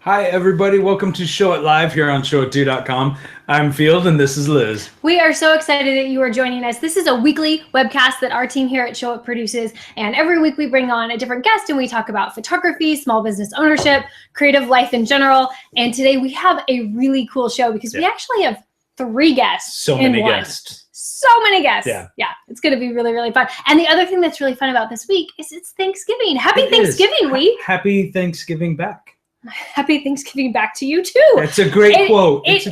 Hi, everybody. Welcome to Show It Live here on showit2.com. I'm Field, and this is Liz. We are so excited that you are joining us. This is a weekly webcast that our team here at Show It produces, and every week we bring on a different guest and we talk about photography, small business ownership, creative life in general. And today we have a really cool show because we actually have 3 guests. So many guests. So many guests. Yeah, it's going to be really, really fun. And the other thing that's really fun about this week is it's Thanksgiving. Happy Thanksgiving week. Happy Thanksgiving back. Happy Thanksgiving back to you too. That's a great quote. It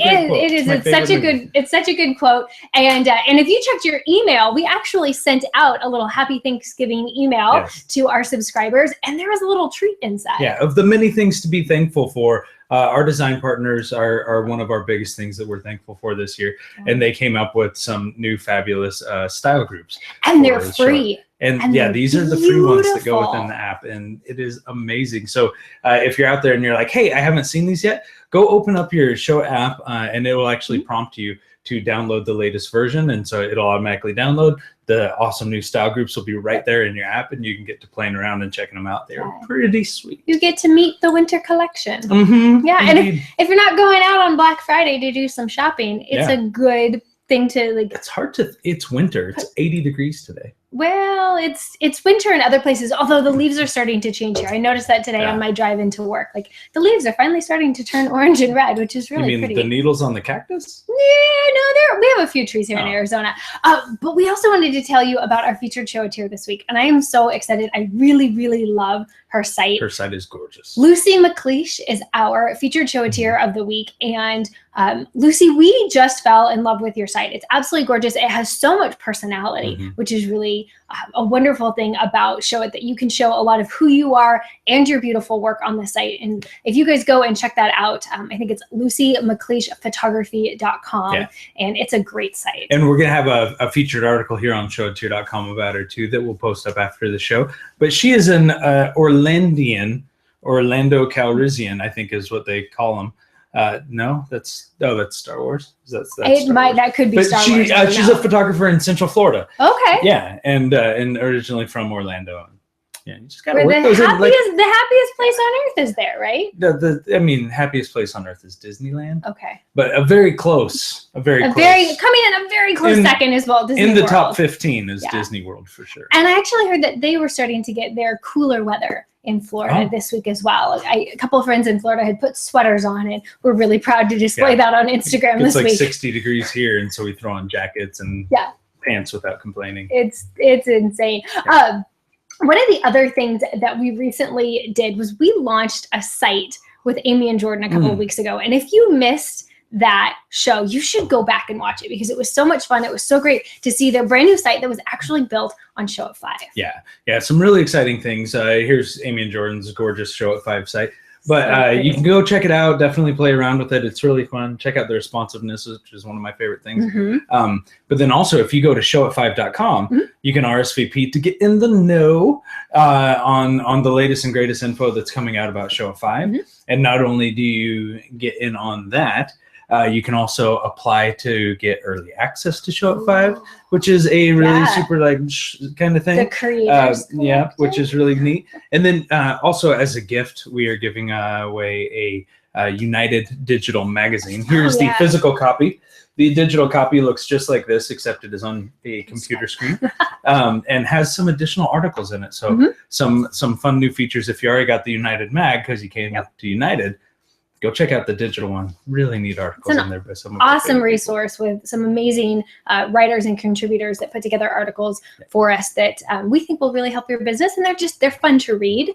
is. It's such a good quote. And if you checked your email, we actually sent out a little Happy Thanksgiving email to our subscribers, and there was a little treat inside. Yeah, of the many things to be thankful for, our design partners are one of our biggest things that we're thankful for this year, and they came up with some new fabulous style groups, and they're free. And yeah, these are the free ones that go within the app, and it is amazing. So if you're out there and you're like, hey, I haven't seen these yet, go open up your Show app, and it will actually prompt you to download the latest version, and so it'll automatically download. The awesome new style groups will be right there in your app, and you can get to playing around and checking them out. They're pretty sweet. You get to meet the winter collection. Yeah, and if you're not going out on Black Friday to do some shopping, it's a good thing to like. It's winter. It's 80 degrees today. Well, it's winter in other places, although the leaves are starting to change here. I noticed that today on my drive into work. Like, the leaves are finally starting to turn orange and red, which is really pretty. You mean the needles on the cactus? Yeah, no, we have a few trees here in Arizona. But we also wanted to tell you about our featured showiteer this week, and I am so excited. I really, really love her site. Her site is gorgeous. Lucy McLeish is our featured showiteer of the week, and Lucy, we just fell in love with your site. It's absolutely gorgeous. It has so much personality, which is really a wonderful thing about Show It, that you can show a lot of who you are and your beautiful work on the site. And if you guys go and check that out, I think it's lucymcleishphotography.com, and it's a great site. And we're going to have a featured article here on showit2.com about her too that we'll post up after the show. But she is an Orlando Calrissian, I think is what they call them. No, that's Star Wars. That could be Star Wars. She's a photographer in Central Florida. Okay. Yeah, and originally from Orlando. Yeah, you just gotta work those in. The happiest place on earth is there, right? Happiest place on earth is Disneyland. Okay. But a very close second is Walt Disney in the World. Top 15 is Disney World for sure. And I actually heard that they were starting to get their cooler weather in Florida this week as well. A couple of friends in Florida had put sweaters on, and we're really proud to display that on Instagram this week. It's like 60 degrees here, and so we throw on jackets and pants without complaining. It's insane. Yeah. One of the other things that we recently did was we launched a site with Amy and Jordan a couple of weeks ago. And if you missed that show, you should go back and watch it because it was so much fun. It was so great to see their brand new site that was actually built on Show It 5. Yeah, some really exciting things. Here's Amy and Jordan's gorgeous Show It 5 site. But you can go check it out. Definitely play around with it. It's really fun. Check out the responsiveness, which is one of my favorite things. But then also, if you go to showit5.com, you can RSVP to get in the know on the latest and greatest info that's coming out about Show It 5. And not only do you get in on that, you can also apply to get early access to Show It 5, which is a really super kind of thing. The creators, which is really neat. And then also as a gift, we are giving away a United digital magazine. Here's the physical copy. The digital copy looks just like this, except it is on a computer screen, and has some additional articles in it. So some fun new features. If you already got the United mag because you came to United, go check out the digital one. Really neat articles in there by some awesome resource with some amazing writers and contributors that put together articles for us that we think will really help your business, and they're fun to read.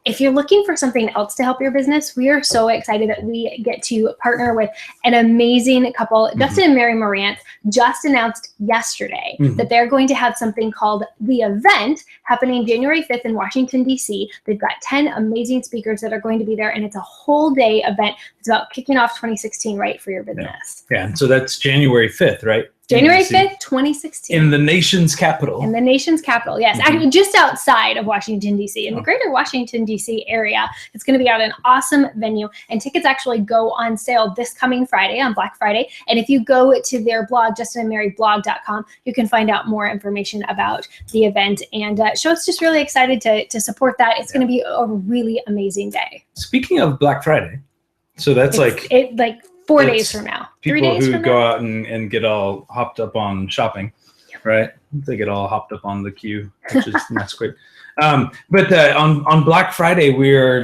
If you're looking for something else to help your business, we are so excited that we get to partner with an amazing couple. Justin and Mary Morant just announced yesterday that they're going to have something called The Event happening January 5th in Washington, D.C. They've got 10 amazing speakers that are going to be there, and it's a whole day event. It's about kicking off 2016 right for your business. Yeah, and so that's January 5th, right? January 5th, 2016. In the nation's capital. In the nation's capital, yes. Actually, just outside of Washington, D.C. In the greater Washington, D.C. area. It's going to be at an awesome venue. And tickets actually go on sale this coming Friday, on Black Friday. And if you go to their blog, justinandmaryblog.com, you can find out more information about the event. And Show's just really excited to support that. It's going to be a really amazing day. Speaking of Black Friday, So that's like 4 days from now. 3 people days who from go now. out and get all hopped up on shopping, right? They get all hopped up on the queue, which is that's quick. But on Black Friday, we're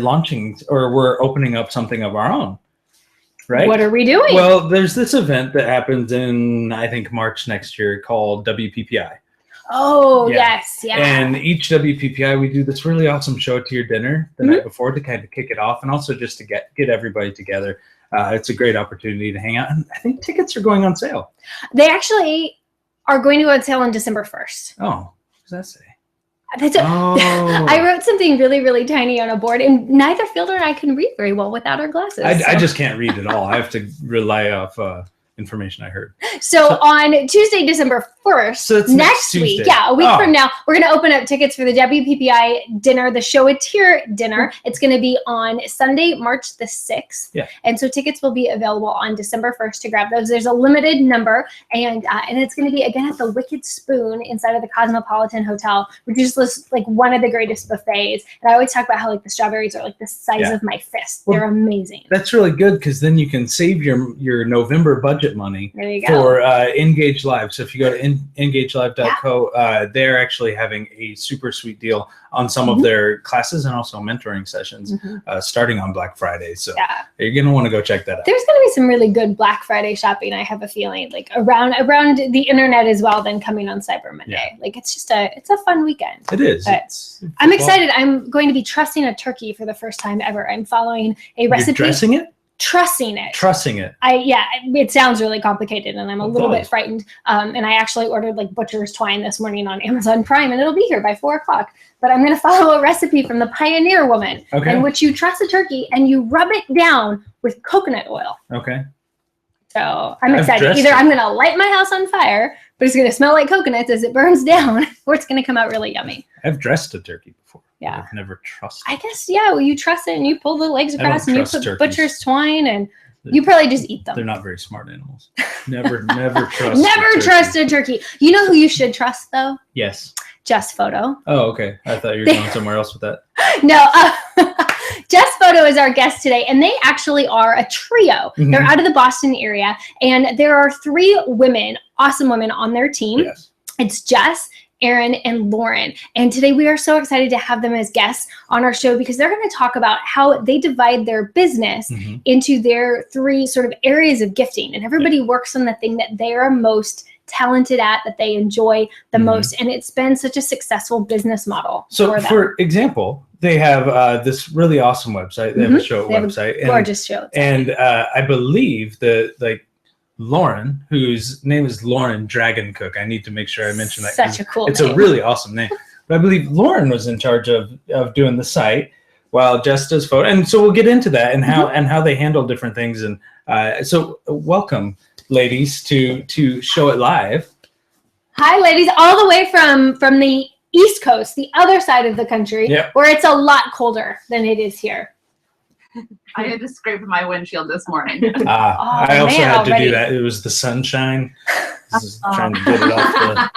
opening up something of our own, right? What are we doing? Well, there's this event that happens in, I think, March next year called WPPI. Oh, Yeah. yes. Yeah. And each WPPI, we do this really awesome show to your dinner the night before to kind of kick it off, and also just to get everybody together. It's a great opportunity to hang out. And I think tickets are going on sale. They actually are going to go on sale on December 1st. Oh, what does that say? I wrote something really, really tiny on a board, and neither Fielder and I can read very well without our glasses. I just can't read at all. I have to rely off information I heard. So on Tuesday, December 1st, so next week, a week from now, we're going to open up tickets for the WPPI dinner, the Show a Tear dinner. It's going to be on Sunday, March the 6th. Yeah. And so tickets will be available on December 1st to grab those. There's a limited number, and it's going to be, again, at the Wicked Spoon inside of the Cosmopolitan Hotel, which is just like one of the greatest buffets. And I always talk about how like the strawberries are like the size of my fist. They're amazing. That's really good, because then you can save your November budget money for Engage Live. So if you go to engagelive.co, they're actually having a super sweet deal on some of their classes and also mentoring sessions starting on Black Friday. So you're going to want to go check that out. There's going to be some really good Black Friday shopping, I have a feeling, like around the internet as well, then coming on Cyber Monday. Yeah. Like it's a fun weekend. It is. I'm excited. I'm going to be trussing a turkey for the first time ever. I'm following a recipe. You're dressing it? Trussing it. Trussing it. It sounds really complicated, and I'm a little bit frightened. And I actually ordered like butcher's twine this morning on Amazon Prime, and it'll be here by 4:00. But I'm going to follow a recipe from the Pioneer Woman, in which you truss a turkey and you rub it down with coconut oil. Okay. So I'm excited. Either I'm going to light my house on fire, but it's going to smell like coconuts as it burns down, or it's going to come out really yummy. I've dressed a turkey before. Yeah. I've never trussed it. I guess, well, you truss it and you pull the legs across and you put turkeys. Butcher's twine, and you probably just eat them. They're not very smart animals. Never trust Never trust a turkey. You know who you should trust, though? Yes. JessFoto. Oh, okay. I thought you were going somewhere else with that. No, JessFoto is our guest today, and they actually are a trio. They're out of the Boston area, and there are 3 women, awesome women on their team. Yes. It's Jess, Erin, and Lauren. And today we are so excited to have them as guests on our show, because they're going to talk about how they divide their business into their 3 sort of areas of gifting. And everybody works on the thing that they are most talented at, that they enjoy the most. And it's been such a successful business model. So for example, they have this really awesome website. They have a show website. Gorgeous show. And I believe that Lauren, whose name is Lauren Dragon Cook. I need to make sure I mention that. Such a cool name. It's a really awesome name. But I believe Lauren was in charge of doing the site while Jess does photo. And so we'll get into that and how they handle different things. And so welcome, ladies, to Show It Live. Hi, ladies, all the way from the East Coast, the other side of the country, where it's a lot colder than it is here. I had to scrape my windshield this morning. I also had to do that. It was the sunshine. Trying to get it off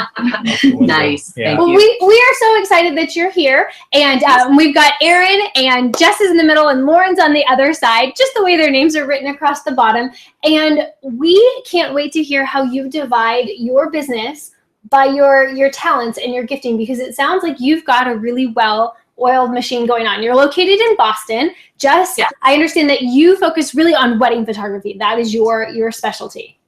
the nice. Yeah. Well, we are so excited that you're here, and we've got Erin and Jess is in the middle, and Lauren's on the other side, just the way their names are written across the bottom. And we can't wait to hear how you divide your business by your talents and your gifting, because it sounds like you've got a really well-oiled machine going on. You're located in Boston. Jess, I understand that you focus really on wedding photography. That is your specialty.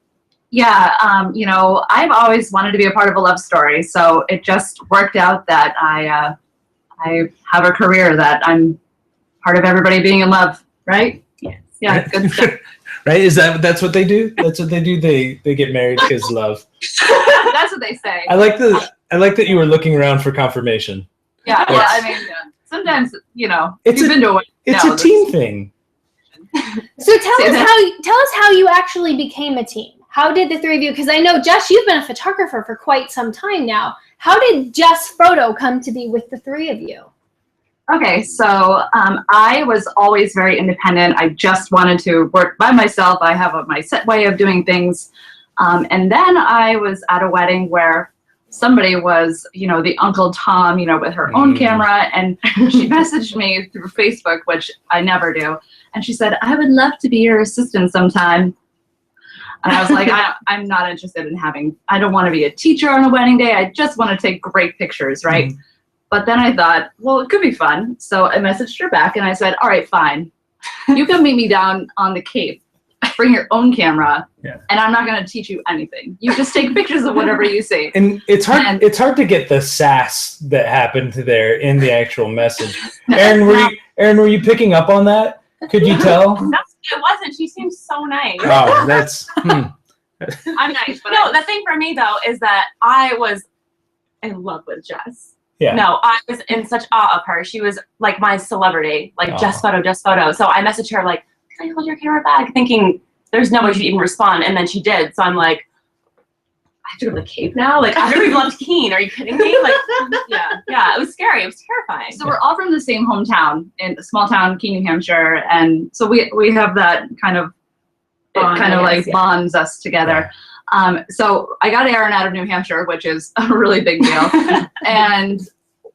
Yeah, I've always wanted to be a part of a love story, so it just worked out that I have a career that I'm part of everybody being in love, right? Yes. Yeah, good stuff. Right? That's what they do? That's what they do? They get married because love. That's what they say. I like that you were looking around for confirmation. Yeah, I mean, sometimes, it's you've been to a wedding. It's a team thing. So tell us how you actually became a team. How did the 3 of you, because I know, Jess, you've been a photographer for quite some time now. How did JessFoto come to be with the 3 of you? Okay, so I was always very independent. I just wanted to work by myself. I have my set way of doing things. And then I was at a wedding where somebody was, you know, the Uncle Tom, you know, with her own camera, and she messaged me through Facebook, which I never do, and she said, I would love to be your assistant sometime. And I was like, I'm not interested in I don't want to be a teacher on a wedding day. I just want to take great pictures, right? But then I thought, well, it could be fun. So I messaged her back and I said, all right, fine. You can meet me down on the Cape. Bring your own camera, and I'm not going to teach you anything. You just take pictures of whatever you see. And it's hard. It's hard to get the sass that happened there in the actual message. Erin, were you picking up on that? Could you tell? No, it wasn't. She seems so nice. Oh, that's. I'm nice, but no. The thing for me though is that I was in love with Jess. Yeah. No, I was in such awe of her. She was like my celebrity, like JessFoto. So I messaged her like, can I hold your camera bag? Thinking there's no way she'd even respond, and then she did. So I'm like, I have to go to the Cape now? Like, I've never even left Keene. Are you kidding me? Like, yeah, it was scary. It was terrifying. So we're all from the same hometown, in a small town, Keene, New Hampshire, and so we have that kind of bonds us together. So I got Erin out of New Hampshire, which is a really big deal. And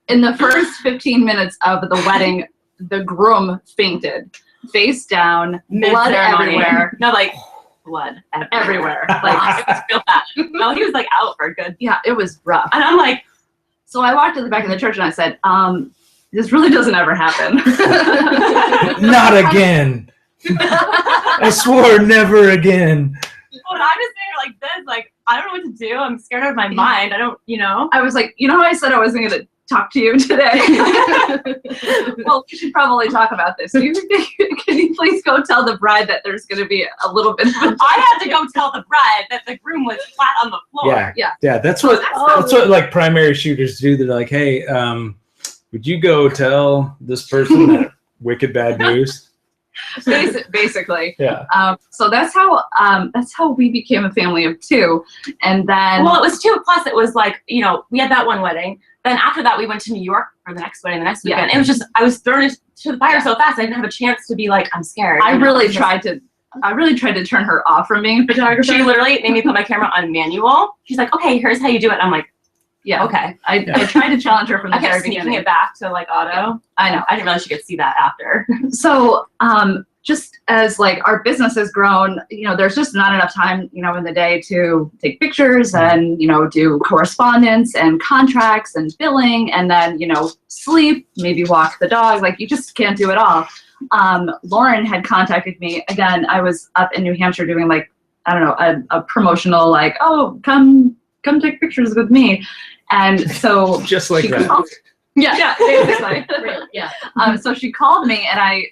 in the first 15 minutes of the wedding, the groom fainted, face down, blood everywhere. No, like blood everywhere. Like, it was real bad. No, he was like out for a good. Yeah, it was rough. And I'm like, so I walked to the back of the church and I said, this really doesn't ever happen. Not again. I swore never again. Well, I'm just there like this, like, I don't know what to do. I'm scared out of my mind. I don't, you know. I was like, you know how I said I wasn't going to talk to you today? Well, we should probably talk about this. Can you please go tell the bride that there's going to be a little bit of I had to go tell the bride that the groom was flat on the floor. Yeah. That's what like primary shooters do. They're like, hey, would you go tell this person that wicked bad news? Basically. Yeah. So that's how we became a family of two. And then, well, it was two, plus it was like, you know, we had that one wedding. Then after that, we went to New York for the next wedding, the next weekend. It was just, I was thrown into the fire so fast. I didn't have a chance to be like, I'm scared. I really tried to turn her off from being a photographer. She literally made me put my camera on manual. She's like, okay, here's how you do it. I'm like, yeah, okay. I tried to challenge her from the very beginning. I kept sneaking it back to like auto. I know. I didn't realize she could see that after. So, just as like our business has grown, you know, there's just not enough time, you know, in the day to take pictures and, you know, do correspondence and contracts and billing and then, you know, sleep, maybe walk the dog. Like, you just can't do it all. Lauren had contacted me. Again, I was up in New Hampshire doing like, I don't know, a promotional, like, oh, come take pictures with me. And so just like that. Yeah, basically. Yeah. So she called me, and I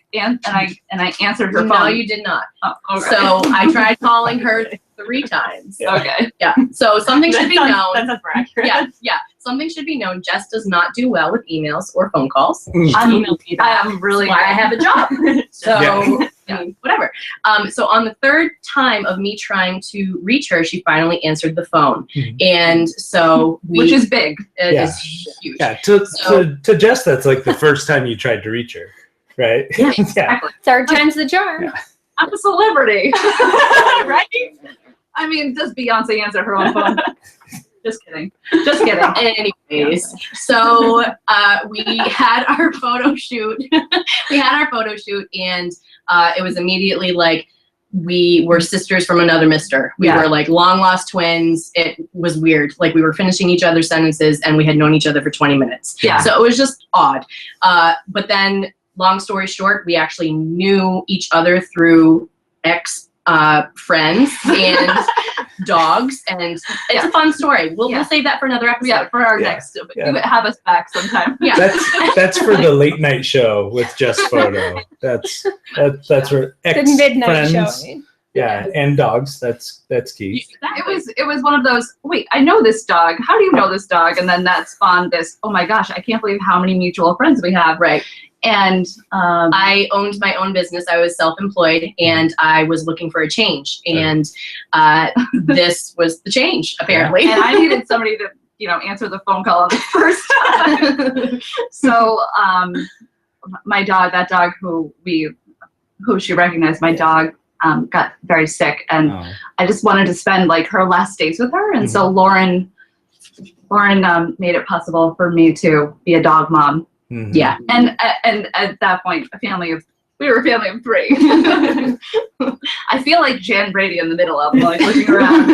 answered her phone. No, you did not. Oh, okay. So I tried calling her 3 times. Yeah. Okay. Yeah. So something should be known. That's accurate. Yeah. Something should be known. Jess does not do well with emails or phone calls. I'm really. That's why I have a job. So Yeah. Whatever. So on the 3rd time of me trying to reach her, she finally answered the phone, and so which is big. It is huge. Yeah. To Jess, that's like the first time you tried to reach her, right? Yeah, exactly. 3rd time's the charm. Yeah. I'm a celebrity, right? I mean, does Beyonce answer her own phone? Just kidding. Anyways, so we had our photo shoot. And it was immediately like we were sisters from another mister. We were like long lost twins. It was weird. Like, we were finishing each other's sentences and we had known each other for 20 minutes. Yeah. So it was just odd. But then, long story short, we actually knew each other through friends and dogs, and it's a fun story. We'll save that for another episode. Yeah, for our next. Have us back sometime. Yeah, that's for the late night show with JessFoto. That's where The midnight friends, show. yeah, and dogs. That's key. It was one of those, wait, I know this dog. How do you know this dog? And then that spawned this, oh my gosh, I can't believe how many mutual friends we have. right. And I owned my own business. I was self-employed, and I was looking for a change. And this was the change, apparently. And I needed somebody to, you know, answer the phone call on the first time. So my dog, that dog who she recognized, my dog got very sick, and I just wanted to spend like her last days with her. And so Lauren Lauren made it possible for me to be a dog mom. Mhm. Yeah, and at that point, we were a family of 3. I feel like Jan Brady in the middle of them, like looking around.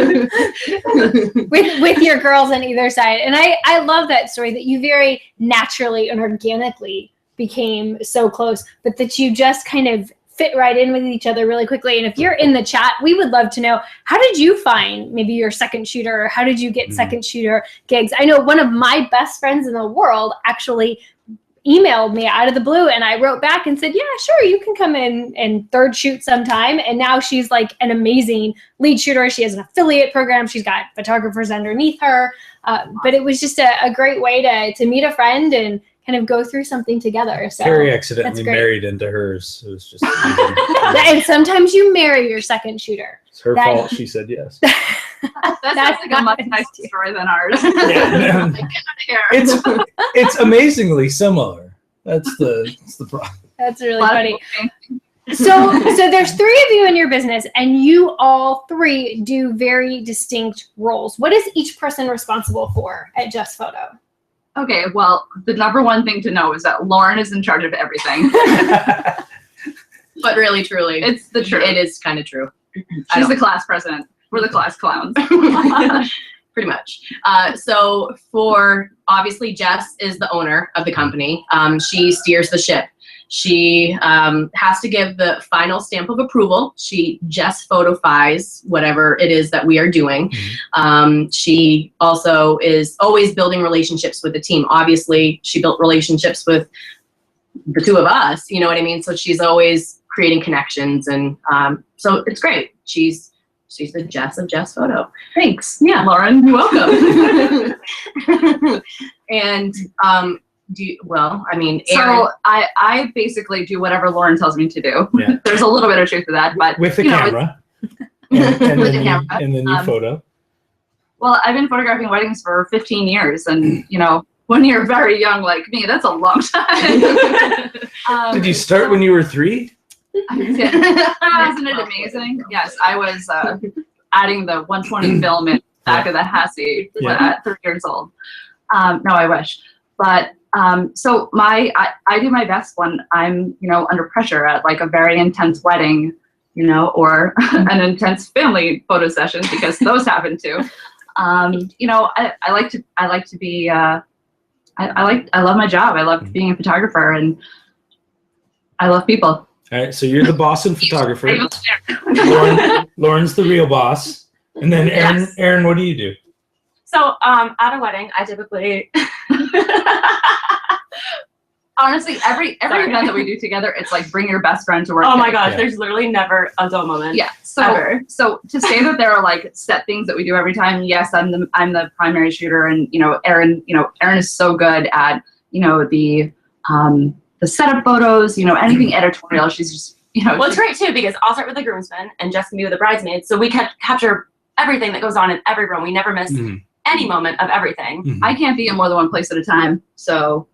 with your girls on either side. And I love that story that you very naturally and organically became so close, but that you just kind of fit right in with each other really quickly. And if you're in the chat, we would love to know, how did you find maybe your second shooter, or how did you get second shooter gigs? I know one of my best friends in the world actually emailed me out of the blue, and I wrote back and said, yeah, sure, you can come in and third shoot sometime. And now she's like an amazing lead shooter. She has an affiliate program. She's got photographers underneath her. But it was just a great way to meet a friend and kind of go through something together. So Carrie accidentally married into hers. It was just and sometimes you marry your second shooter. It's her fault. She said yes. That's like a much nicer story than ours. Yeah, it's amazingly similar. That's the problem. That's really funny. So there's 3 of you in your business, and you all 3 do very distinct roles. What is each person responsible for at JessFoto? Okay, well, the number one thing to know is that Lauren is in charge of everything. But really, truly, It's the truth. it is kind of true. She's the class president. We're the class clowns. Pretty much. So for, obviously, Jess is the owner of the company. She steers the ship. She has to give the final stamp of approval. She JessFotofies whatever it is that we are doing. She also is always building relationships with the team. Obviously, she built relationships with the 2 of us, you know what I mean? So she's always creating connections, and so it's great. She's the Jess of JessFoto. Thanks. Yeah. Lauren, You're welcome. And Erin, so I basically do whatever Lauren tells me to do. Yeah. There's a little bit of truth to that, but With the you know, camera. And With then the camera. And then you photo. well, I've been photographing weddings for 15 years, and you know, when you're very young like me, that's a long time. Did you start when you were 3? Isn't it amazing? Yes, I was adding the 120 film in back of the Hassie at 3 years old. No, I wish. But so I do my best when I'm, you know, under pressure at like a very intense wedding, you know, or an intense family photo session, because those happen too. You know, I like to be I love my job. I love being a photographer, and I love people. All right, so you're the boss and photographer. Lauren's the real boss. And then Erin, Yes. Erin, what do you do? So at a wedding, I typically Honestly, every event that we do together, it's like bring your best friend to work. oh my day. gosh, Yeah. there's literally never a dull moment. Yeah. Ever. So to say that there are like set things that we do every time, yes, I'm the primary shooter, and you know, Erin is so good at, you know, the setup photos, you know, anything editorial. She's just, you know. Well, it's great too, because I'll start with the groomsmen and Jess can be with the bridesmaids. So we capture everything that goes on in every room. We never miss any moment of everything. I can't be in more than one place at a time, so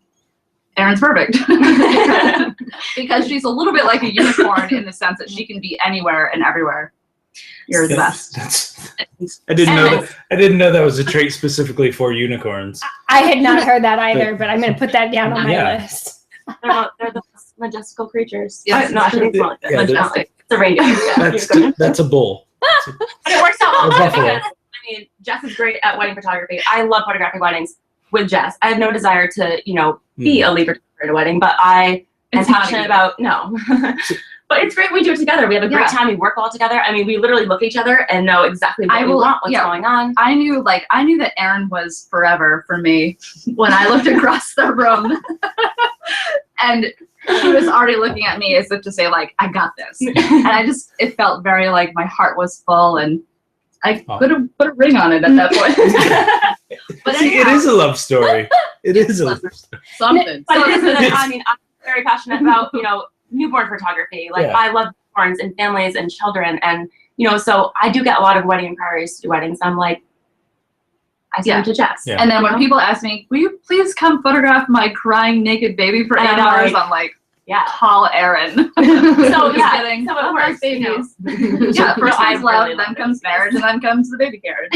Erin's perfect. Because she's a little bit like a unicorn in the sense that she can be anywhere and everywhere. You're the best. I didn't know that was a trait specifically for unicorns. I had not heard that either, but I'm going to put that down on my list. They're the most majestical creatures. Yes, No, actually, it's not like that. Yeah, Majestic. It's a reindeer. That's a bull. But it works out Or well buffalo. because, I mean, Jess is great at wedding photography. I love photographing weddings with Jess. I have no desire to, you know, be a lead photographer at a wedding, but I am It's not passionate easy. about, no. But it's great we do it together. We have a great time. We work well together. I mean, we literally look at each other and know exactly what we want, what's going on. I knew that Erin was forever for me when I looked across the room. And she was already looking at me as if to say, like, I got this. And it felt very like my heart was full, and I put a ring on it at that point. But see, it is a love story. It is a love story. Something. But it is, I mean, I'm very passionate about, you know, newborn photography. Like, I love newborns and families and children. And, you know, so I do get a lot of wedding inquiries to do weddings. I'm like, I send them to Jess. Yeah. And then when people ask me, will you please come photograph my crying naked baby for 8 hours? I'm like, yeah, call Erin. So yeah, kidding. so it works. Babies. You know. Yeah, first I comes love, really then love comes it. marriage, and then comes the baby carriage.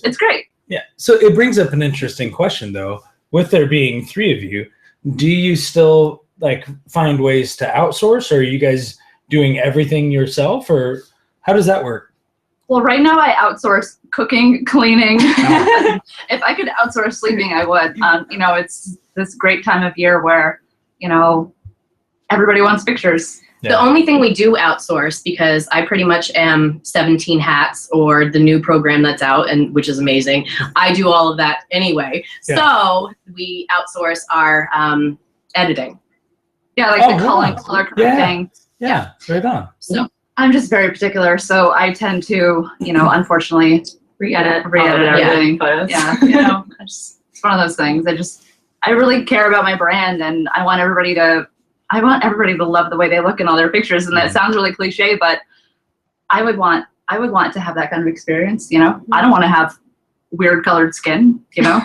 It's great. Yeah. So it brings up an interesting question, though. With there being 3 of you, do you still like find ways to outsource, or are you guys doing everything yourself, or how does that work? Well, right now I outsource cooking, cleaning. If I could outsource sleeping, I would. You know, it's this great time of year where, you know, everybody wants pictures. The only thing we do outsource, because I pretty much am 17 Hats or the new program that's out, and which is amazing. I do all of that anyway. Yeah. So we outsource our editing. Yeah, like the color correcting. Yeah, right on. So I'm just very particular, so I tend to, you know, unfortunately Re-edit everything. photos. Yeah, you know, it's one of those things. I really care about my brand, and I want everybody to love the way they look in all their pictures. And that sounds really cliche, but I would want to have that kind of experience. You know, I don't want to have weird colored skin, you know,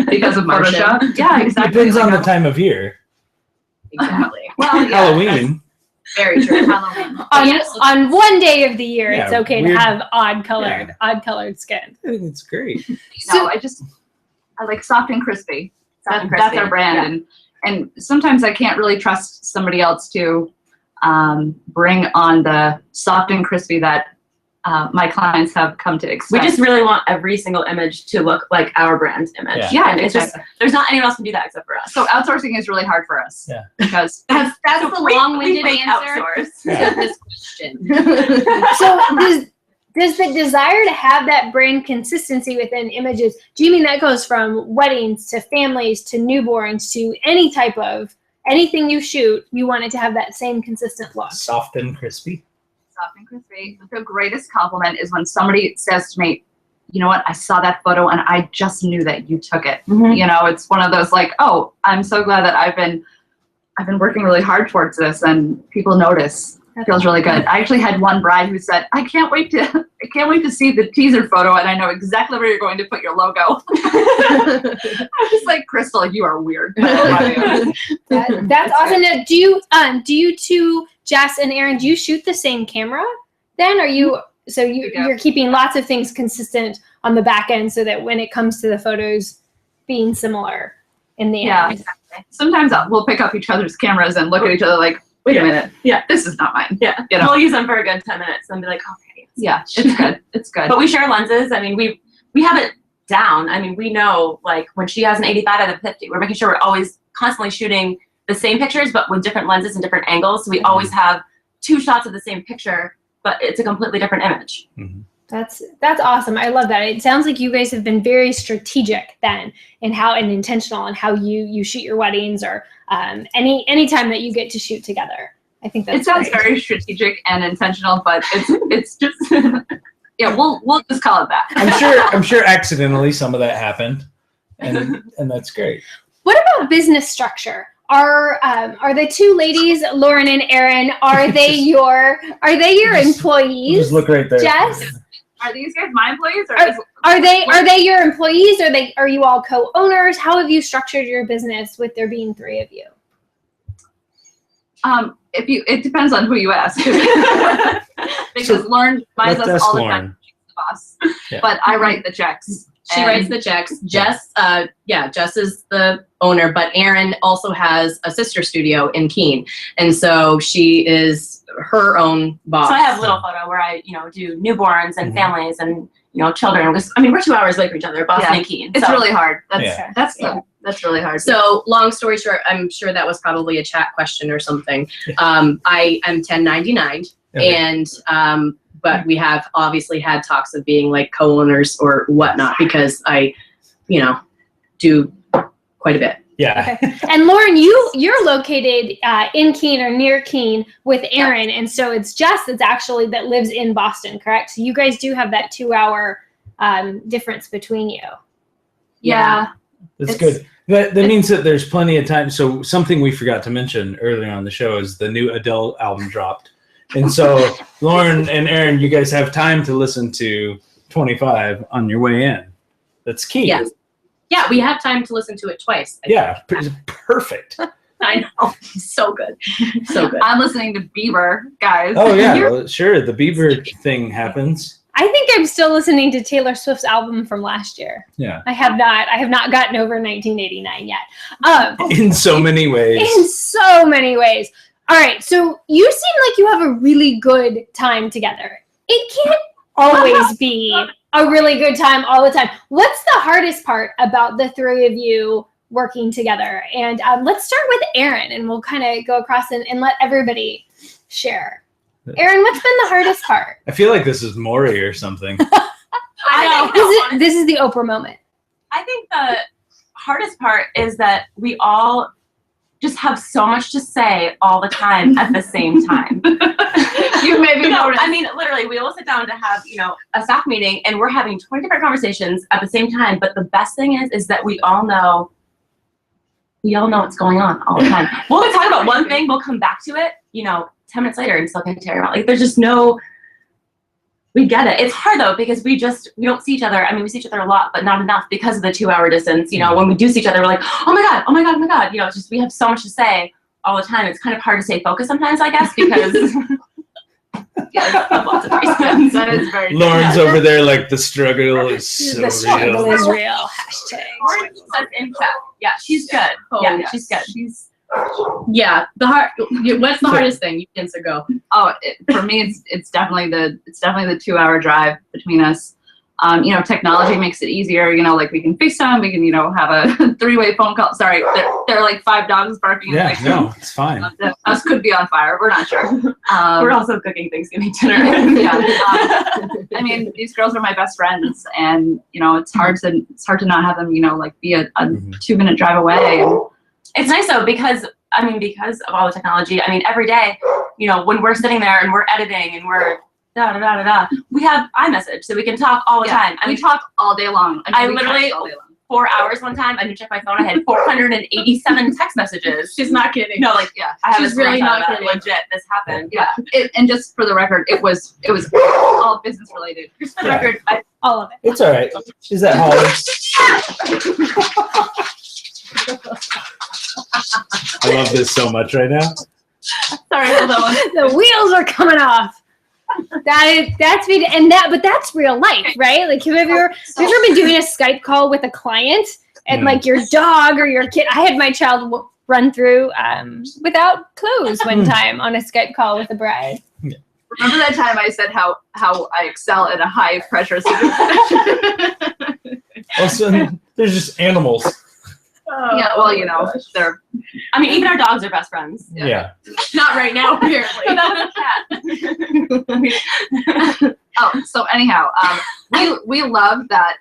because of Photoshop. Yeah, exactly. Depends on the time of year. exactly. Well, yeah, Halloween. Very true. Halloween. On one day of the year, Yeah, it's okay weird. to have odd colored skin. I think it's great. No, I like soft and crispy. Soft and That's crispy, our brand, and sometimes I can't really trust somebody else to bring on the soft and crispy that my clients have come to We expect. just really want every single image to look like our brand image. Yeah. And it's just, there's not anyone else can do that except for us. So outsourcing is really hard for us. Yeah. Because That's So the we long-winded fake answer outsource. to this question. So does the desire to have that brand consistency within images, do you mean that goes from weddings to families to newborns to any type of anything you shoot, you want it to have that same consistent look? Soft and crispy. soft and crispy. The greatest compliment is when somebody says to me, you know what, I saw that photo and I just knew that you took it. Mhm. You know, it's one of those like, oh, I'm so glad that I've been working really hard towards this and people notice. It feels really good. I actually had one bride who said, I can't wait to see the teaser photo and I know exactly where you're going to put your logo. I was just like, Crystal, you are weird. That's awesome. Now, do you two, Jess and Erin, do you shoot the same camera? Then you're keeping lots of things consistent on the back end so that when it comes to the photos being similar in the Yeah, end. exactly. Sometimes we'll pick up each other's cameras and look at each other like, wait a minute. Yeah. This is not mine. Yeah. You know? We'll use them for a good 10 minutes and be like, okay. Yeah, it's good. It's good. But we share lenses. I mean, we have it down. I mean, we know like when she has an 85 out of 50, we're making sure we're always constantly shooting the same pictures, but with different lenses and different angles. So we always have 2 shots of the same picture, but it's a completely different image. Mm-hmm. That's awesome. I love that. It sounds like you guys have been very strategic then and intentional in how you shoot your weddings or any time that you get to shoot together. I think that's it sounds great. very strategic and intentional, but it's just yeah, we'll just call it that. I'm sure accidentally some of that happened, and that's great. What about business structure? Are the 2 ladies, Lauren and Erin, are they your employees? Just look right there. Jess? Are these guys my employees or Are they your employees? Are you all co-owners? How have you structured your business with there being 3 of you? it depends on who you ask. Because Lauren buys us all the time. She's the boss. Yeah. But I write the checks. She writes the checks. Jess, Jess is the owner, but Erin also has a sister studio in Keene. And so she is her own boss. So I have a little photo where I, do newborns and families and, children. We're 2 hours away from each other, Boston and Keene. It's really hard. Yeah. That's really hard. So long story short, I'm sure that was probably a chat question or something. I am 1099 and but we have obviously had talks of being like co-owners or whatnot because I, do quite a bit. Yeah. Okay. And Lauren, you're located in Keene or near Keene with Erin, and so it's Jess that lives in Boston, correct? So you guys do have that 2-hour difference between you. Yeah. That's good. That means that there's plenty of time. So something we forgot to mention earlier on the show is the new Adele album dropped. And so Lauren and Erin, you guys have time to listen to 25 on your way in. That's key. Yes. Yeah, we have time to listen to it twice. Yeah, perfect. I know. So good. So good. I'm listening to Bieber, guys. Oh, yeah, well, sure. The Bieber thing happens. I think I'm still listening to Taylor Swift's album from last year. Yeah. I have not gotten over 1989 yet. In so many ways. In so many ways. All right, so you seem like you have a really good time together. It can't always be a really good time all the time. What's the hardest part about the three of you working together? And let's start with Erin, and we'll kind of go across and let everybody share. Erin, what's been the hardest part? I feel like this is Maury or something. I know. This is the Oprah moment. I think the hardest part is that we all just have so much to say all the time at the same time. You maybe noticed. I mean, literally, we all sit down to have, a staff meeting, and we're having 20 different conversations at the same time. But the best thing is that we all know what's going on all the time. We'll talk about one thing, we'll come back to it, 10 minutes later and still continue around. Like, there's just we get it. It's hard though, because we don't see each other. I mean, we see each other a lot, but not enough because of the 2-hour distance. When we do see each other, we're like, oh my God, oh my God, oh my God. It's just, we have so much to say all the time. It's kind of hard to stay focused sometimes, I guess, because lots of reasons. That is very Lauren's over there like the struggle is so The struggle real. is real. Hashtag. Lauren says in chat. Yeah, she's good. Oh, yeah, yes. she's good. Yeah, what's the hardest thing? You can go. Oh, for me, it's definitely the 2-hour drive between us. Technology makes it easier. Like we can FaceTime, we can have a 3-way phone call. Sorry, there are like 5 dogs barking. Yeah, no, it's fine. Us could be on fire. We're not sure. We're also cooking Thanksgiving dinner. Yeah. I mean, these girls are my best friends, and it's hard to not have them. Be a 2-minute drive away. And, it's nice though, because of all the technology. I mean, every day, when we're sitting there and we're editing and we're we have iMessage, so we can talk all the time. We talk all day long. I literally 4 hours one time. I didn't check my phone. I had 487 text messages. She's not kidding. No, I have She's a really screenshot not of that. kidding. Legit, this happened. Yeah. And just for the record, it was all business related. Just for the record, All of it. It's all right. She's at Holly. I love this so much right now. Sorry, hold on. The wheels are coming off. But that's real life, right? Like, have you ever been doing a Skype call with a client and like your dog or your kid? I had my child run through without clothes one time on a Skype call with a bride. Yeah. Remember that time I said how I excel at a high pressure situation? Also, there's just animals. Yeah, well, they're. I mean, even our dogs are best friends. Yeah. Not right now, apparently. That was a cat. So anyhow, we love that.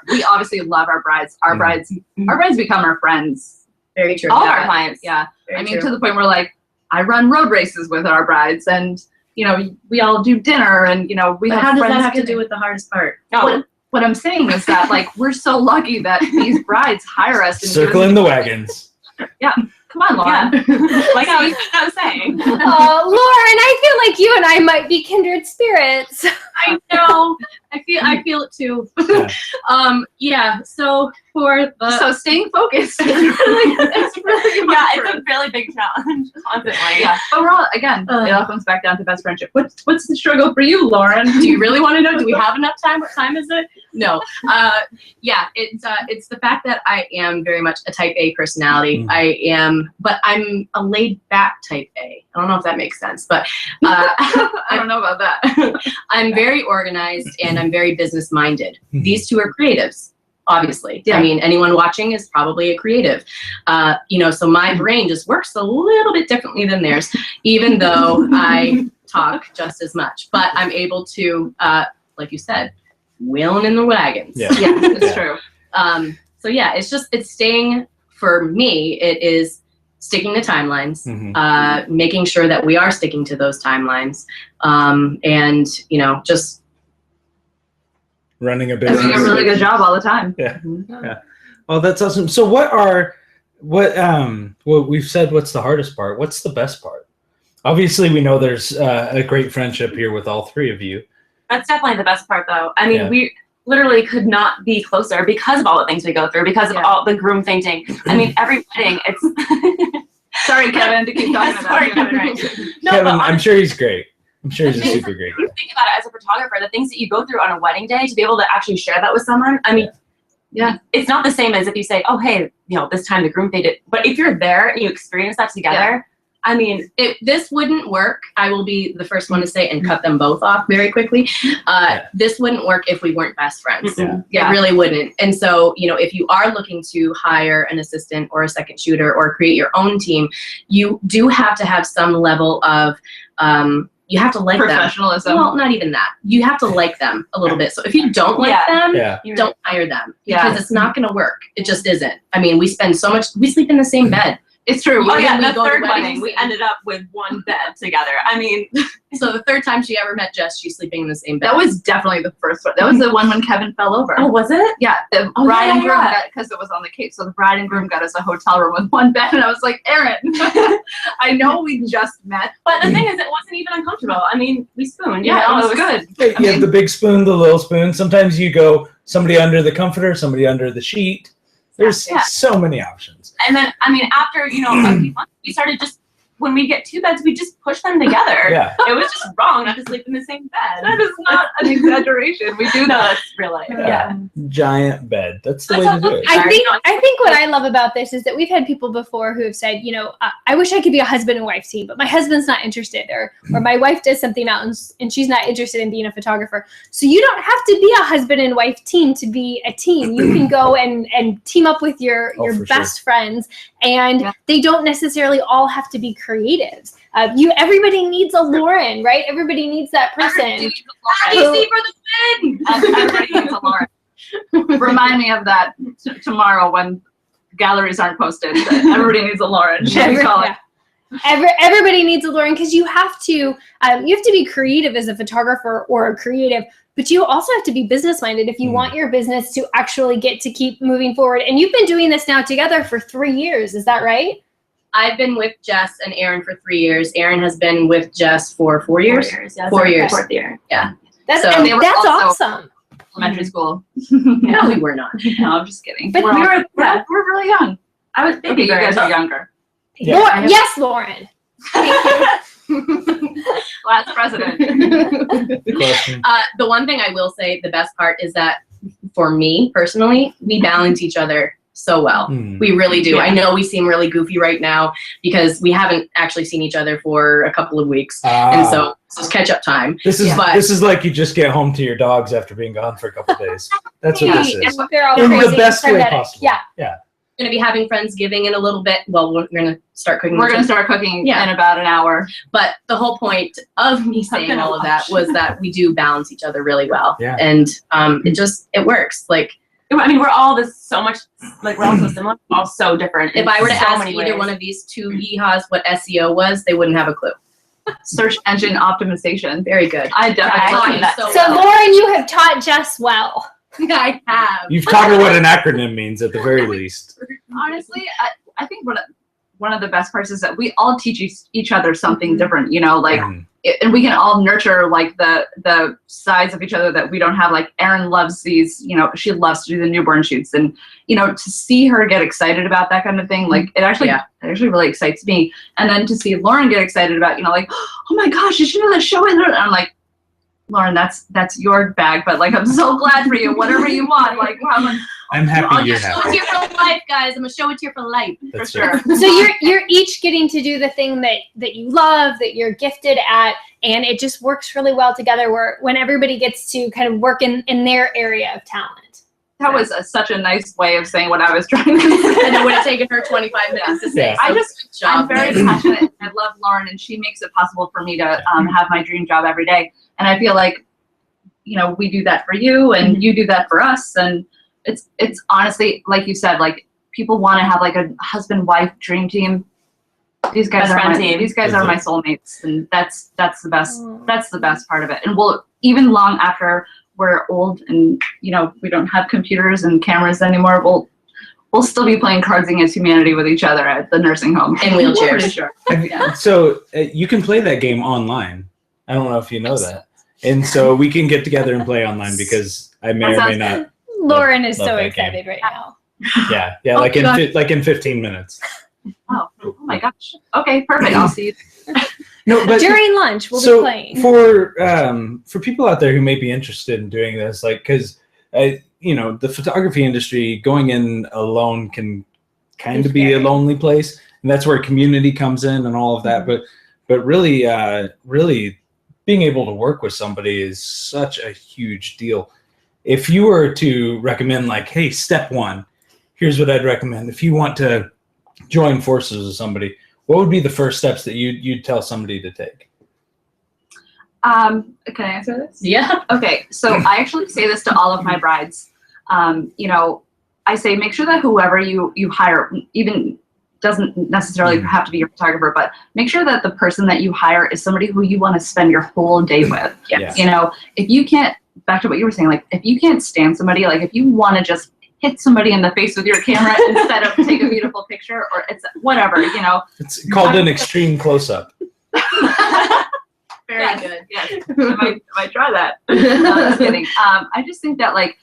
We obviously love our brides. Our brides become our friends. Very true. All of our clients. Yeah. Very I mean, true. to the point where I run road races with our brides, and we all do dinner, and we have. How does friends that have to getting- do with the hardest part? No. What I'm saying is that we're so lucky that these brides hire us. And Circling the wagons. Come on, Lauren. Like I was saying. Oh, Lauren, I feel like you and I might be kindred spirits. I know. I feel it too. Yeah. So for the So staying focused. It's really It's a really big challenge constantly. Yeah. But we're all, again, it all comes back down to best friendship. What's the struggle for you, Lauren? Do you really want to know? Do we have enough time? What time is it? no, it's the fact that I am very much a type A personality. But I'm a laid back type A. I don't know if that makes sense, but I don't know about that. I'm very organized and I'm very business minded. Mhm. These two are creatives, obviously. Yeah. I mean, anyone watching is probably a creative. So my brain just works a little bit differently than theirs, even though I talk just as much. But I'm able to, like you said, wheeling in the wagons. Yeah. Yeah, it's Yeah. true. It's staying, for me, it is sticking to timelines, Mhm. making sure that we are sticking to those timelines, and just Running a Doing business. a really good job all the time. Yeah. Oh, that's awesome. So what we've said, what's the hardest part? What's the best part? Obviously, we know there's a great friendship here with all three of you. That's definitely the best part, though. I mean, Yeah. we literally could not be closer because of all the things we go through, because of all the groom fainting. I mean, every wedding, it's... Sorry, Kevin, to keep talking about Sorry, it. Kevin, right. No, Kevin, but I'm honestly, sure he's great. I'm sure he's a super great If you think about it as a photographer, the things that you go through on a wedding day to be able to actually share that with someone, I mean, Yeah. it's not the same as if you say, oh, hey, you know, this time the groom faded. But if you're there and you experience that together, I mean, this wouldn't work. I will be the first one to say and cut them both off very quickly. This wouldn't work if we weren't best friends. It really wouldn't. And so, you know, if you are looking to hire an assistant or a second shooter or create your own team, you do have to have some level of, you have to like professionalism. them. Well, not even that. You have to like them a little bit. So if you don't like them, don't hire them because it's not going to work. It just isn't. I mean, we spend so much, we sleep in the same bed. It's true. Oh yeah, the third wedding, we ended up with one bed together. I mean, so the third time she ever met Jess, she's sleeping in the same bed. That was definitely the first one. That was the one when Kevin fell over. Oh, was it? Yeah, the bride and groom got, because it was on the Cape, so the bride and groom got us a hotel room with one bed, and I was like, Erin, I know we just met, but the thing is, it wasn't even uncomfortable. I mean, we spooned. Yeah, You know? it was good. You have the big spoon, the little spoon. Sometimes you go somebody under the comforter, somebody under the sheet. There's so many options. And then, I mean, after, you know, a few months, we started just, when we get two beds, we just push them together. It was just wrong not to sleep in the same bed. That is not an exaggeration. We do No, that. it's really, Giant bed. That's the way to do it. I think what I love about this is that we've had people before who have said, you know, I wish I could be a husband and wife team, but my husband's not interested, or my wife does something else and she's not interested in being a photographer. So you don't have to be a husband and wife team to be a team. You can go and team up with your best friends, and they don't necessarily all have to be creatives. Everybody needs a Lauren, right? Everybody needs that person. IDC for the win! Everybody needs a Lauren. Remind me of that tomorrow when galleries aren't posted. Everybody needs a Lauren. Everybody needs a Lauren, because you have to be creative as a photographer or a creative, but you also have to be business minded if you want your business to actually get to keep moving forward. And you've been doing this now together for 3 years, is that right? I've been with Jess and Erin for 3 years. Erin has been with Jess for 4 years. 4 years. Yeah, 4 years. Fourth year. Yeah. That's awesome. Elementary school. No, we were not. No, I'm just kidding. But we're really young. I was Okay, you guys are younger. Yes, Lauren. Thank you. Last president. The one thing I will say, the best part is that for me personally, we balance each other so well. We really do. I know we seem really goofy right now because we haven't actually seen each other for a couple of weeks. And so it's catch up time. This is like you just get home to your dogs after being gone for a couple of days. That's what this is. They're all In crazy the best way and possible. Yeah. Going to be having Friendsgiving in a little bit. Well, we're going to start cooking. We're going to start cooking in about an hour. But the whole point of me saying all of that was that we do balance each other really well. Yeah. And it works. Like, I mean, we're all so much, like, we're all so similar, all so different. If I were to ask either one of these two yeehaws what SEO was, they wouldn't have a clue. Search engine optimization. Very good. I definitely that. So Lauren, you have taught Jess well. I have. You've taught her what an acronym means at the very least. Honestly, I think one of the best parts is that we all teach each other something different, you know, like, and we can all nurture like the sides of each other that we don't have. Like Erin loves these, you know, she loves to do the newborn shoots, and, you know, to see her get excited about that kind of thing, like it actually really excites me. And then to see Lauren get excited about, you know, like, oh my gosh, did you know that show is? And I'm like, Lauren, that's your bag, but like, I'm so glad for you. Whatever you want, like, wow, I'm happy you're Show happy. it to you for life, guys. I'm gonna show it to you for life. That's for sure. So you're each getting to do the thing that you love, that you're gifted at, and it just works really well together. When everybody gets to kind of work in their area of talent. That was such a nice way of saying what I was trying to say. And it would have taken her 25 minutes to say. Yeah. So I'm very passionate. I love Lauren, and she makes it possible for me to have my dream job every day. And I feel like, you know, we do that for you, and you do that for us. And it's honestly, like you said, like, people want to have like a husband-wife dream team. These guys are my soulmates, and that's the best. That's the best part of it. And we'll, even long after we're old and, you know, we don't have computers and cameras anymore, we'll still be playing Cards Against Humanity with each other at the nursing home in wheelchairs. Pretty sure. So you can play that game online. I don't know if you know that. And so we can get together and play online, because I may or may not. Lauren is love so that excited game right now. Yeah, like in 15 minutes. Oh my gosh. Okay, perfect. I'll see you. No, but During lunch, we'll so be playing. for people out there who may be interested in doing this, like, because the photography industry, going in alone can kind of be a lonely place, and that's where community comes in and all of that. But really being able to work with somebody is such a huge deal. If you were to recommend, like, hey, step one, here's what I'd recommend. If you want to join forces with somebody, what would be the first steps that you'd tell somebody to take? Can I answer this? Yeah. Okay, so I actually say this to all of my brides. I say make sure that whoever you hire, even doesn't necessarily have to be your photographer, but make sure that the person that you hire is somebody who you want to spend your whole day with. Yes. If you can't, back to what you were saying, like if you can't stand somebody, like if you want to just hit somebody in the face with your camera instead of take a beautiful picture, or it's whatever, It's called an extreme close-up. Very good. Yes. I might try that. No, just kidding. I just think that, like,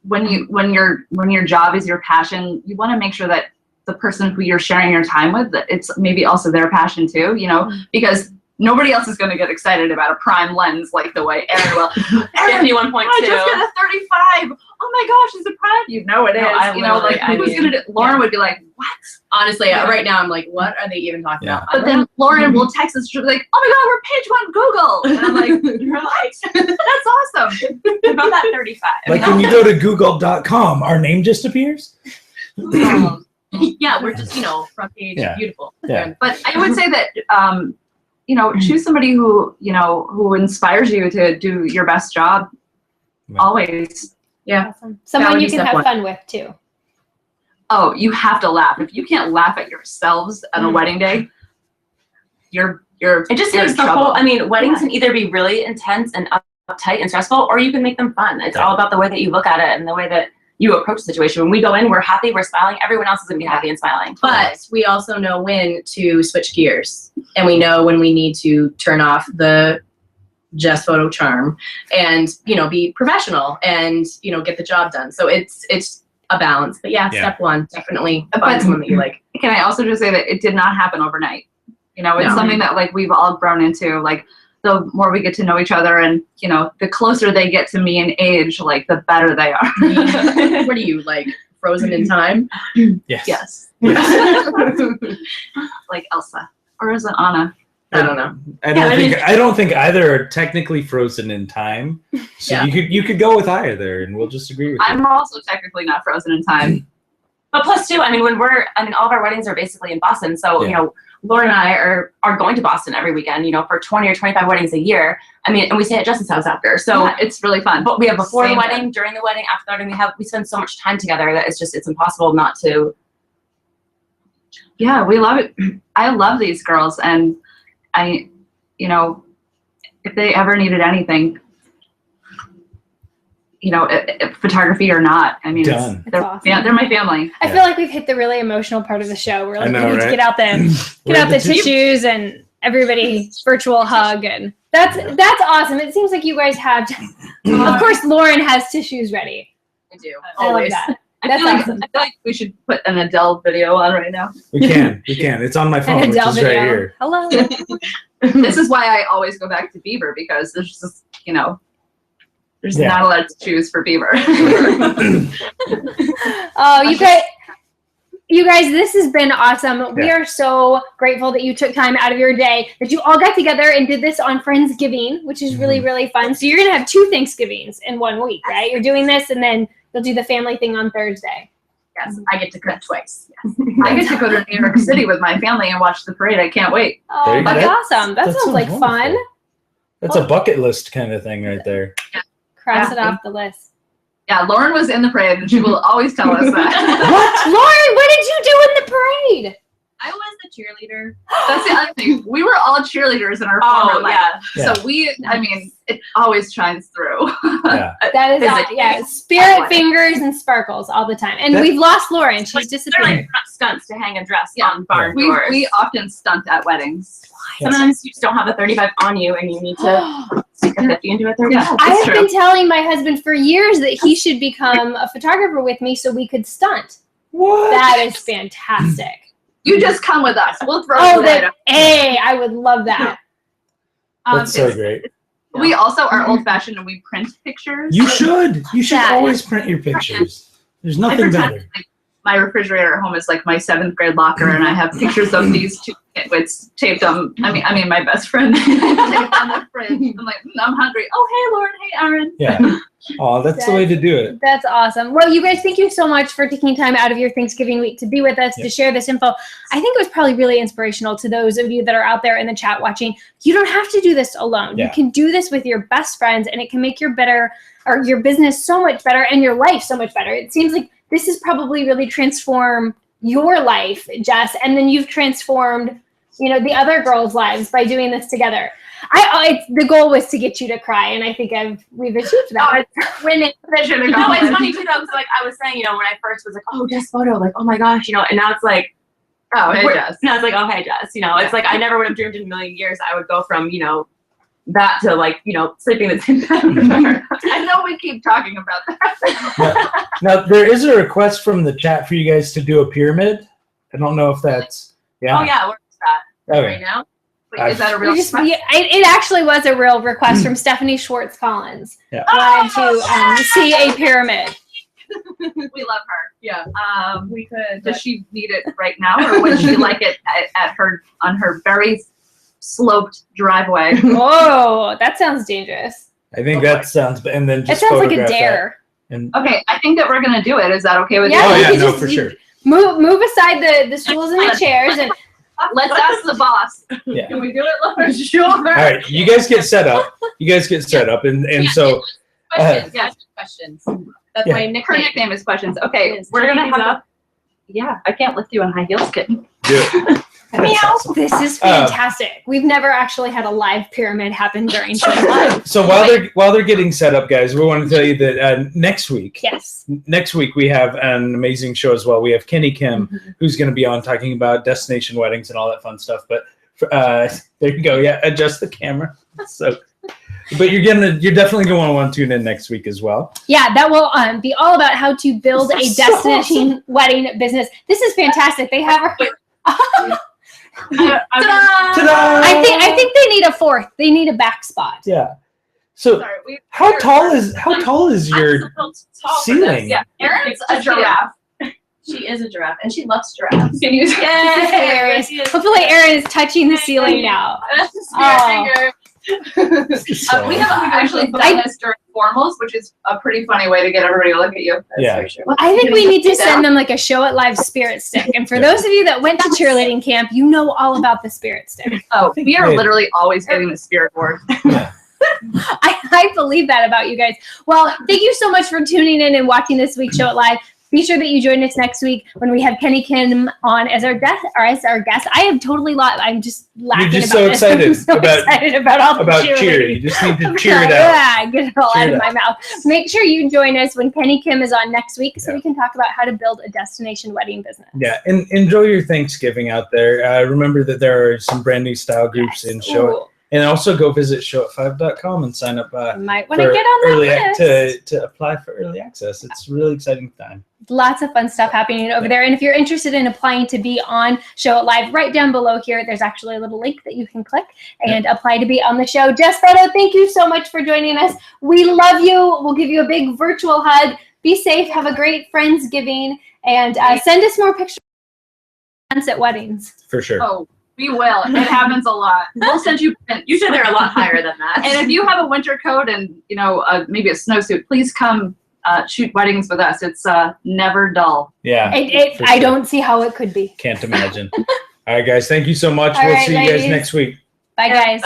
when your job is your passion, you want to make sure that the person who you're sharing your time with, that it's maybe also their passion too, because nobody else is going to get excited about a prime lens like the way Erin will. Erin, 51.2. I just got a 35. Oh my gosh, it's a prime. You know it is. Who's going to do? Lauren would be like, what? Honestly, right now I'm like, what are they even talking about? But then Lauren will text us, she'll be like, oh my God, we're page 1 Google. And I'm like, you're right. That's awesome. About that 35. Like when you go to google.com, our name just appears? Yeah, we're just, front page, beautiful. Yeah. But I would say that, choose somebody who inspires you to do your best job. Right. Always. Yeah. Awesome. Someone you can have fun with too. Oh, you have to laugh. If you can't laugh at yourselves on a wedding day, you're it just you're makes in the trouble. whole, weddings can either be really intense and uptight and stressful, or you can make them fun. It's all about the way that you look at it and the way that you approach the situation. When we go in, we're happy, we're smiling, everyone else is gonna be happy and smiling. But we also know when to switch gears, and we know when we need to turn off the JessFoto charm and be professional and get the job done. So it's a balance. But step one, definitely find someone that you like. Can I also just say that it did not happen overnight? It's something that, like, we've all grown into. Like, the more we get to know each other, and the closer they get to me in age, like, the better they are. What are you, like, frozen in time? Yes. Like Elsa, or is it Anna? I don't know. I don't think either are technically frozen in time. So you could go with either, and we'll just agree with you. I'm also technically not frozen in time. But plus too, all of our weddings are basically in Boston. So, Lauren and I are going to Boston every weekend, for 20 or 25 weddings a year. And we stay at Jess's house after. So it's really fun. But we have before the wedding, during the wedding, after the wedding, we spend so much time together that it's impossible not to. Yeah, we love it. I love these girls, and if they ever needed anything, photography or not, Done. they're awesome. they're my family. I feel like we've hit the really emotional part of the show. We're like, I know, we need to right? get out the tissues and everybody virtual hug, and that's awesome. It seems like you guys have. Of course, Lauren has tissues ready. I do. I love Always. that. I That's feel awesome. like we should put an Adele video on right now. We can. It's on my phone, An which Adele is right video. here. Hello. This is why I always go back to Bieber, because there's just, there's not a lot to choose for Bieber. Oh, you guys, this has been awesome. We are so grateful that you took time out of your day, that you all got together and did this on Friendsgiving, which is really, really fun. So you're going to have 2 Thanksgivings in 1 week, right? You're doing this, and then you'll do the family thing on Thursday. Yes, I get to cut twice. Yes. I get to go to New York City with my family and watch the parade. I can't wait. Oh, that's awesome. That sounds so like wonderful. fun. That's a bucket list kind of thing right there. Cross it off the list. Yeah, Lauren was in the parade, and she will always tell us that. What? Lauren, what did you do in the parade? I was the cheerleader. That's the other thing. We were all cheerleaders in our former life. Yeah. So it always shines through. Yeah. That is, Physically. spirit Athletic. fingers and sparkles all the time. And we've lost Lauren. She's They're disappeared. like stunts to hang a dress on barn We doors. often stunt at weddings. Sometimes you just don't have a 35 on you, and you need to stick a 50 into a 35. Yeah. I That's have been telling my husband for years that he should become a photographer with me so we could stunt. What? That is fantastic. You just come with us. We'll throw Oh, you that. hey, I would love that. That's so great. We also are old-fashioned and we print pictures. You should. You should Yeah. always print your pictures. There's I nothing pretend, better. like, my refrigerator at home is like my 7th grade locker, and I have pictures of these 2 nitwits taped on. I mean, my best friend taped on the fridge. I'm like, I'm hungry. Oh, hey, Lauren. Hey, Erin. Yeah. Oh, that's the way to do it. That's awesome. Well, you guys, thank you so much for taking time out of your Thanksgiving week to be with us, to share this info. I think it was probably really inspirational to those of you that are out there in the chat watching. You don't have to do this alone. Yeah. You can do this with your best friends, and it can make your business so much better and your life so much better. It seems like this has probably really transformed your life, Jess, and then you've transformed, the other girls' lives by doing this together. The goal was to get you to cry, and I think we've achieved that. Winning vision. No, it's funny too though, because like I was saying, when I first was like, oh, JessFoto, like, oh my gosh, and now it's like, Oh, hey, Jess. now it's like, oh, hey, Jess, it's like I never would have dreamed in a million years I would go from, that to like, sleeping in the same bed. I know we keep talking about that. Now, there is a request from the chat for you guys to do a pyramid. I don't know if that's, Oh yeah, where's that? Okay. Right now? Wait, is that a real question? It actually was a real request from Stephanie Schwartz Collins. Yeah. Wanted to see a pyramid. We love her. Yeah. We could. Does she need it right now, or would she like it on her very sloped driveway? Whoa, that sounds dangerous. I think that sounds, and then It just sounds like a photograph that. dare. And Okay, I think that we're gonna do it. Is that okay with Yeah. oh you? yeah, you no, just- for sure. Move aside the stools and the chairs, and Let's ask the boss. Yeah. Can we do it, Lauren? Sure. All right, you guys get set up. And so Questions. Yeah, questions. That's Yeah. my Her nickname. nickname is questions. Okay, Yes. we're gonna These have. up. Yeah, I can't lift you on high heels, kitten. do it. That's awesome. this is fantastic. We've never actually had a live pyramid happen during show live. So while they're getting set up, guys, we want to tell you that next week we have an amazing show as well. We have Kenny Kim, who's going to be on talking about destination weddings and all that fun stuff. But there you go. Yeah, adjust the camera. So, but you're definitely going to want to tune in next week as well. Yeah, that will be all about how to build a destination wedding business. This is fantastic. They have Ta-da! I think they need a fourth. They need a back spot. Yeah. So Sorry, how tall is your ceiling? Yeah, Erin's a giraffe. She is a giraffe, and she loves giraffes. Can you? This is hilarious. Hopefully Erin is touching the ceiling now. Oh. So- We have actually done this during formals, which is a pretty funny way to get everybody to look at you. Yeah. I think we need to send them like a Show It Live spirit stick. And for those of you that went to cheerleading camp, you know all about the spirit stick. Oh, think we are they- literally always getting the spirit board. Yeah. I believe that about you guys. Well, thank you so much for tuning in and watching this week's Show It Live. Be sure that you join us next week when we have Kenny Kim on as our guest. I am totally lost. I'm just laughing. You're just about so this. excited I'm so excited about all the cheer. cheerleading. You just need to cheer it out. Yeah, get it all Cheer out it of my mouth. Make sure you join us when Kenny Kim is on next week so Yeah. we can talk about how to build a destination wedding business. Yeah, and enjoy your Thanksgiving out there. Remember that there are some brand new style groups in Show It. Ooh, And also go visit showit5.com and sign up you might want to for get on that list. to apply for early access. It's a really exciting time. Lots of fun stuff happening over there. And if you're interested in applying to be on Show It Live, right down below here, there's actually a little link that you can click and apply to be on the show. JessFoto, thank you so much for joining us. We love you. We'll give you a big virtual hug. Be safe. Have a great Friendsgiving. And send us more pictures at weddings. For sure. Oh, we will. It happens a lot. We'll send you prints. Usually they're a lot higher than that. And if you have a winter coat and maybe a snowsuit, please come shoot weddings with us. It's never dull. Yeah. for I sure. don't see how it could be. Can't imagine. All right, guys. Thank you so much. All We'll right, see you guys ladies. next week. Bye, guys.